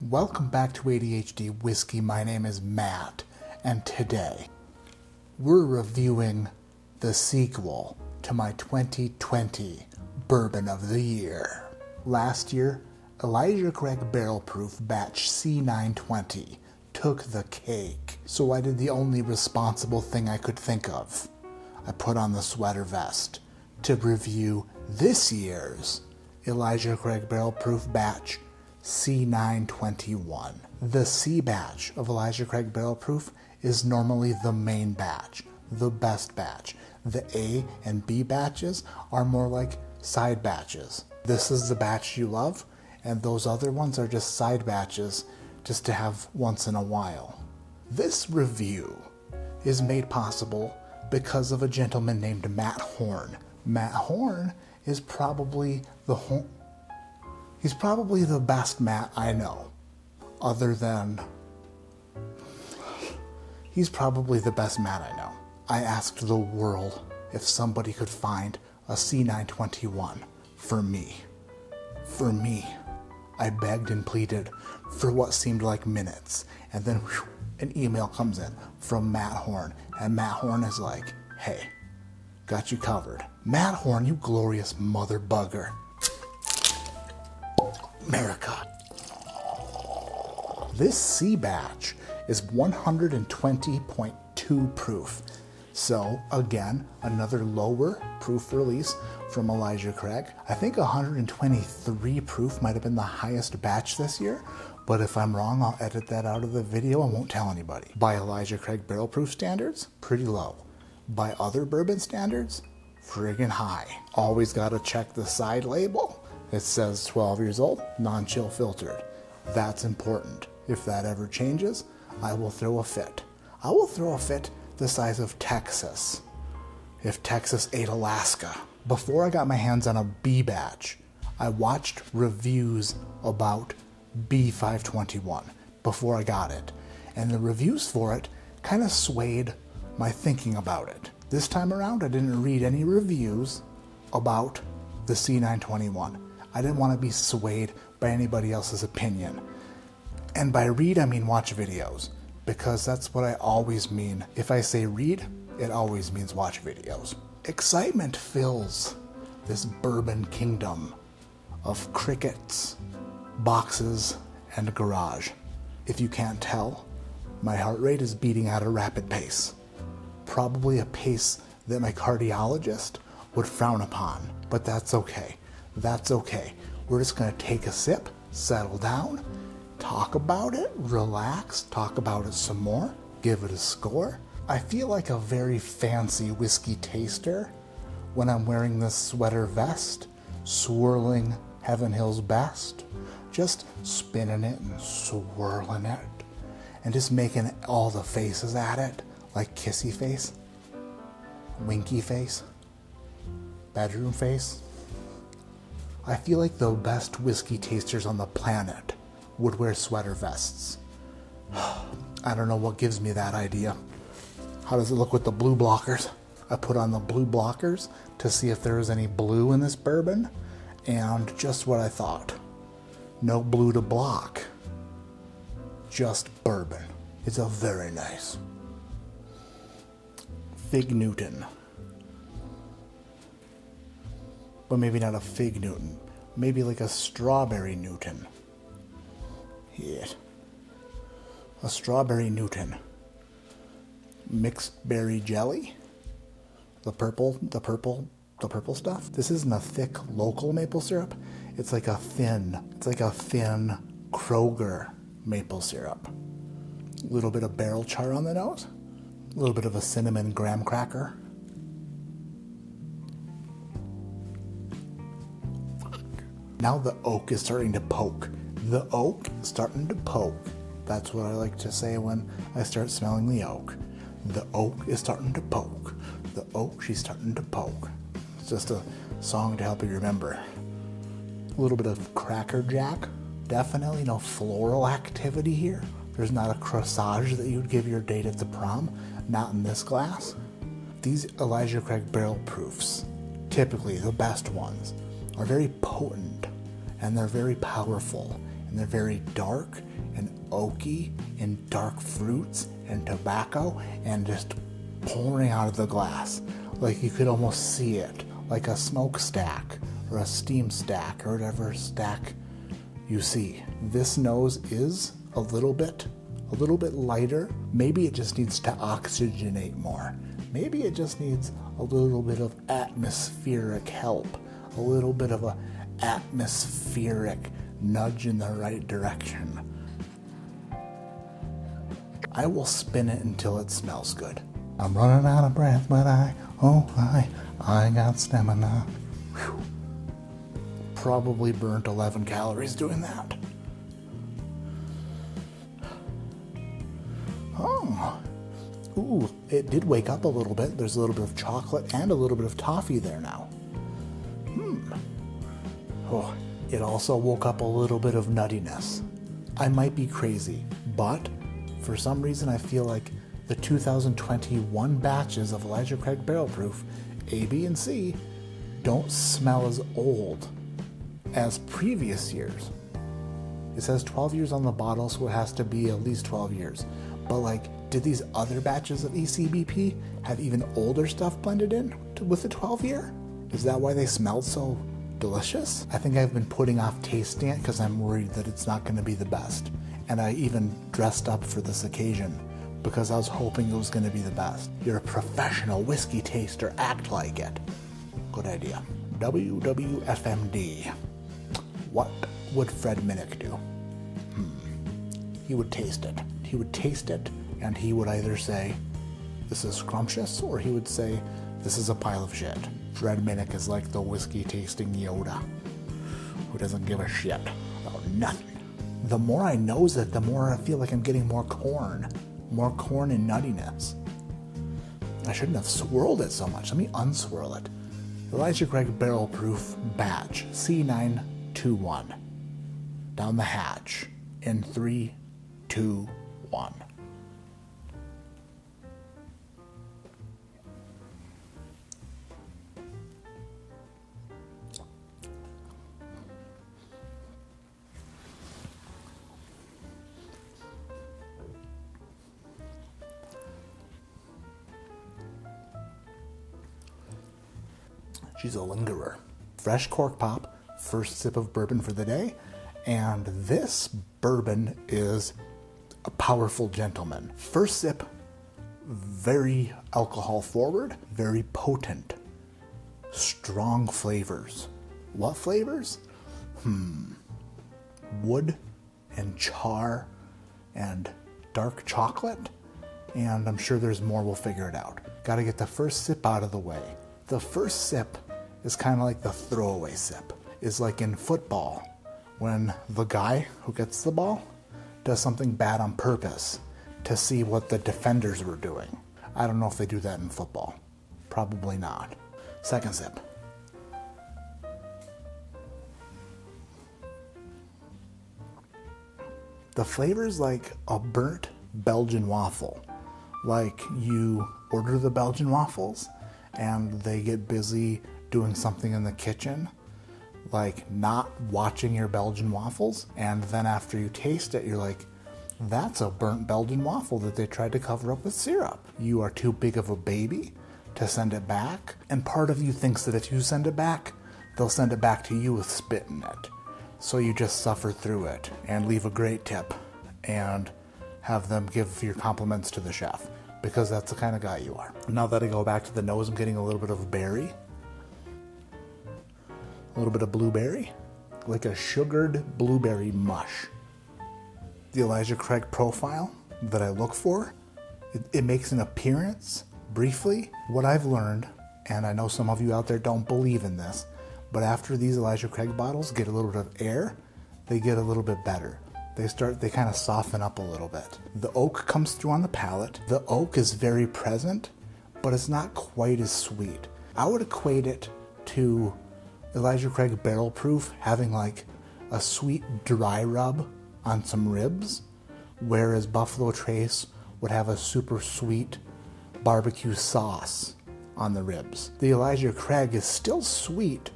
Welcome back to ADHD Whiskey. My name is Matt, and today we're reviewing the sequel to my 2020 Bourbon of the Year. Last year, Elijah Craig Barrel Proof Batch C920 took the cake, so I did the only responsible thing I could think of. I put on the sweater vest to review this year's Elijah Craig Barrel Proof Batch C921. The C batch of Elijah Craig Barrel Proof is normally the main batch, the best batch. The A and B batches are more like side batches. This is the batch you love, and those other ones are just side batches just to have once in a while. This review is made possible because of a gentleman named Matt Horn. Matt Horn is probably he's probably the best Matt I know, he's probably the best Matt I know. I asked the world if somebody could find a C921 for me. For me. I begged and pleaded for what seemed like minutes, and then an email comes in from Matt Horn, and Matt Horn is like, hey, got you covered. Matt Horn, you glorious mother bugger. America. This C batch is 120.2 proof. So again, another lower proof release from Elijah Craig. I think 123 proof might have been the highest batch this year, but if I'm wrong, I'll edit that out of the video and won't tell anybody. By Elijah Craig barrel proof standards, pretty low. By other bourbon standards, friggin' high. Always gotta check the side label. It says 12 years old, non-chill filtered. That's important. If that ever changes, I will throw a fit. I will throw a fit the size of Texas, if Texas ate Alaska. Before I got my hands on a B batch, I watched reviews about B521 before I got it, and the reviews for it kind of swayed my thinking about it. This time around, I didn't read any reviews about the C921. I didn't want to be swayed by anybody else's opinion. And by read, I mean watch videos, because that's what I always mean. If I say read, it always means watch videos. Excitement fills this bourbon kingdom of crickets, boxes, and garage. If you can't tell, my heart rate is beating at a rapid pace. Probably a pace that my cardiologist would frown upon, but that's okay. That's okay. We're just gonna take a sip, settle down, talk about it, relax, talk about it some more, give it a score. I feel like a very fancy whiskey taster when I'm wearing this sweater vest, swirling Heaven Hill's Best, just spinning it and swirling it, and just making all the faces at it, like kissy face, winky face, bedroom face. I feel like the best whiskey tasters on the planet would wear sweater vests. I don't know what gives me that idea. How does it look with the blue blockers? I put on the blue blockers to see if there was any blue in this bourbon, and just what I thought. No blue to block. Just bourbon. It's a very nice Fig Newton. But maybe not a Fig Newton. Maybe like a Strawberry Newton. Yeah. A Strawberry Newton. Mixed berry jelly. The purple stuff. This isn't a thick local maple syrup. It's like a thin Kroger maple syrup. A little bit of barrel char on the nose. A little bit of a cinnamon graham cracker. Now the oak is starting to poke. The oak is starting to poke. That's what I like to say when I start smelling the oak. The oak is starting to poke. The oak, she's starting to poke. It's just a song to help you remember. A little bit of Cracker Jack. Definitely no floral activity here. There's not a corsage that you'd give your date at the prom. Not in this glass. These Elijah Craig barrel proofs, typically the best ones, are very potent, and they're very powerful, and they're very dark, oaky and dark fruits and tobacco and just pouring out of the glass. Like you could almost see it, like a smokestack or a steam stack or whatever stack you see. This nose is a little bit lighter. Maybe it just needs to oxygenate more. Maybe it just needs a little bit of atmospheric help, a little bit of a atmospheric nudge in the right direction. I will spin it until it smells good. I'm running out of breath, but I got stamina. Whew. Probably burnt 11 calories doing that. Oh, ooh, it did wake up a little bit. There's a little bit of chocolate and a little bit of toffee there now. Oh, it also woke up a little bit of nuttiness. I might be crazy, but for some reason I feel like the 2021 batches of Elijah Craig Barrel Proof A, B, and C don't smell as old as previous years. It says 12 years on the bottle, so it has to be at least 12 years. But like, did these other batches of ECBP have even older stuff blended in with the 12 year? Is that why they smelled so delicious? I think I've been putting off tasting it because I'm worried that it's not going to be the best. And I even dressed up for this occasion because I was hoping it was going to be the best. You're a professional whiskey taster, act like it. Good idea. WWFMD. What would Fred Minnick do? He would taste it. He would taste it, and he would either say, this is scrumptious, or he would say, this is a pile of shit. Fred Minnick is like the whiskey tasting Yoda, who doesn't give a shit about nothing. The more I nose it, the more I feel like I'm getting more corn and nuttiness. I shouldn't have swirled it so much. Let me unswirl it. Elijah Craig Barrel Proof Batch C921. Down the hatch in 3, 2, 1. She's a lingerer. Fresh cork pop, first sip of bourbon for the day, and this bourbon is a powerful gentleman. First sip, very alcohol forward, very potent, strong flavors. What flavors? Wood and char and dark chocolate, and I'm sure there's more. We'll figure it out. Gotta get the first sip out of the way. The first sip is kind of like the throwaway sip. Is like in football, when the guy who gets the ball does something bad on purpose to see what the defenders were doing. I don't know if they do that in football. Probably not. Second sip. The flavor's like a burnt Belgian waffle. Like you order the Belgian waffles and they get busy doing something in the kitchen, like not watching your Belgian waffles, and then after you taste it, you're like, that's a burnt Belgian waffle that they tried to cover up with syrup. You are too big of a baby to send it back, and part of you thinks that if you send it back, they'll send it back to you with spit in it. So you just suffer through it and leave a great tip and have them give your compliments to the chef, because that's the kind of guy you are. Now that I go back to the nose, I'm getting a little bit of berry. A little bit of blueberry, like a sugared blueberry mush. The Elijah Craig profile that I look for, it makes an appearance briefly. What I've learned, and I know some of you out there don't believe in this, but after these Elijah Craig bottles get a little bit of air, they get a little bit better. They kind of soften up a little bit. The oak comes through on the palate. The oak is very present, but it's not quite as sweet. I would equate it to Elijah Craig Barrel Proof having like a sweet dry rub on some ribs, whereas Buffalo Trace would have a super sweet barbecue sauce on the ribs. The Elijah Craig is still sweet,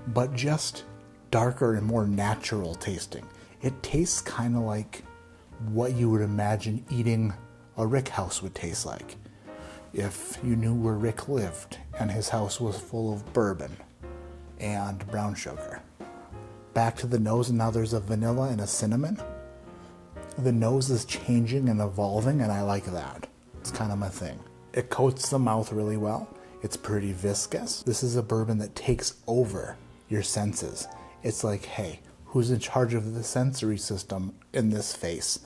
but just darker and more natural tasting. It tastes kind of like what you would imagine eating a Rick house would taste like. If you knew where Rick lived and his house was full of bourbon and brown sugar. Back to the nose, and now there's a vanilla and a cinnamon. The nose is changing and evolving, and I like that. It's kind of my thing. It coats the mouth really well. It's pretty viscous. This is a bourbon that takes over your senses. It's like, hey, who's in charge of the sensory system in this face?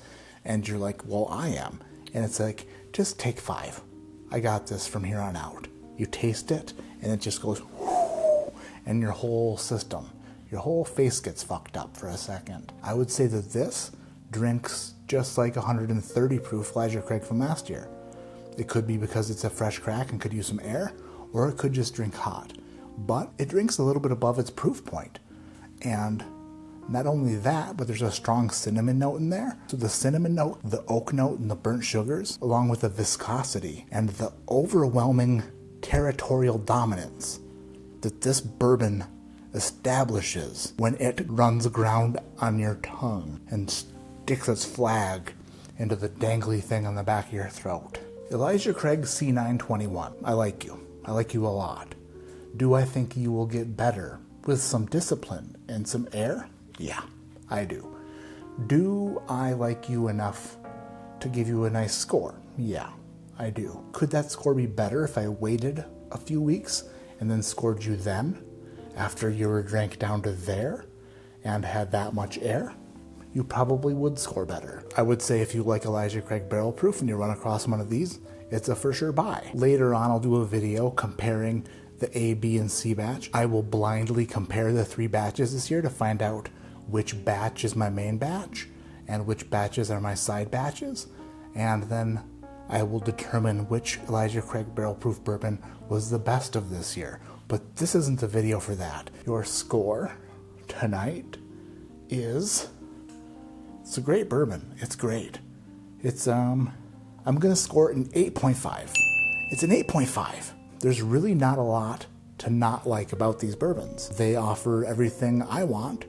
And you're like, well, I am. And it's like, just take 5. I got this from here on out. You taste it, and it just goes, whoo, and your whole system, your whole face gets fucked up for a second. I would say that this drinks just like 130 proof Elijah Craig from last year. It could be because it's a fresh crack and could use some air, or it could just drink hot. But it drinks a little bit above its proof point. And not only that, but there's a strong cinnamon note in there. So the cinnamon note, the oak note, and the burnt sugars, along with the viscosity and the overwhelming territorial dominance that this bourbon establishes when it runs aground on your tongue and sticks its flag into the dangly thing on the back of your throat. Elijah Craig C921. I like you. I like you a lot. Do I think you will get better with some discipline and some air? Yeah, I do. Do I like you enough to give you a nice score? Yeah, I do. Could that score be better if I waited a few weeks and then scored you then, after you were drank down to there and had that much air? You probably would score better. I would say if you like Elijah Craig Barrel Proof and you run across one of these, it's a for sure buy. Later on, I'll do a video comparing the A, B, and C batch. I will blindly compare the 3 batches this year to find out which batch is my main batch and which batches are my side batches. And then I will determine which Elijah Craig Barrel Proof bourbon was the best of this year. But this isn't the video for that. Your score tonight is... It's a great bourbon. It's great. It's, I'm gonna score it an 8.5. It's an 8.5. There's really not a lot to not like about these bourbons. They offer everything I want,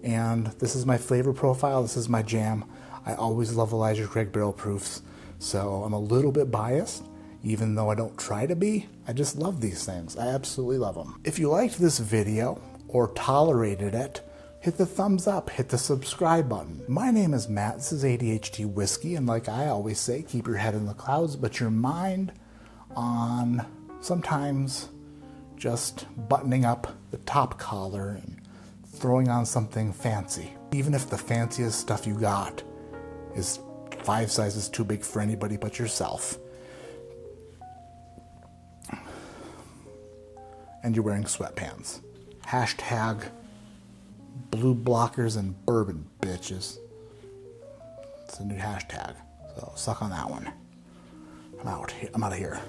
and this is my flavor profile. This is my jam. I always love Elijah Craig Barrel Proofs, so I'm a little bit biased, even though I don't try to be. I just love these things. I absolutely love them. If you liked this video or tolerated it, hit the thumbs up, hit the subscribe button. My name is Matt, this is ADHD Whiskey, and like I always say, keep your head in the clouds, but your mind on sometimes just buttoning up the top collar and throwing on something fancy. Even if the fanciest stuff you got is 5 sizes too big for anybody but yourself. And you're wearing sweatpants. Hashtag blue blockers and bourbon, bitches. It's a new hashtag, so suck on that one. I'm out of here.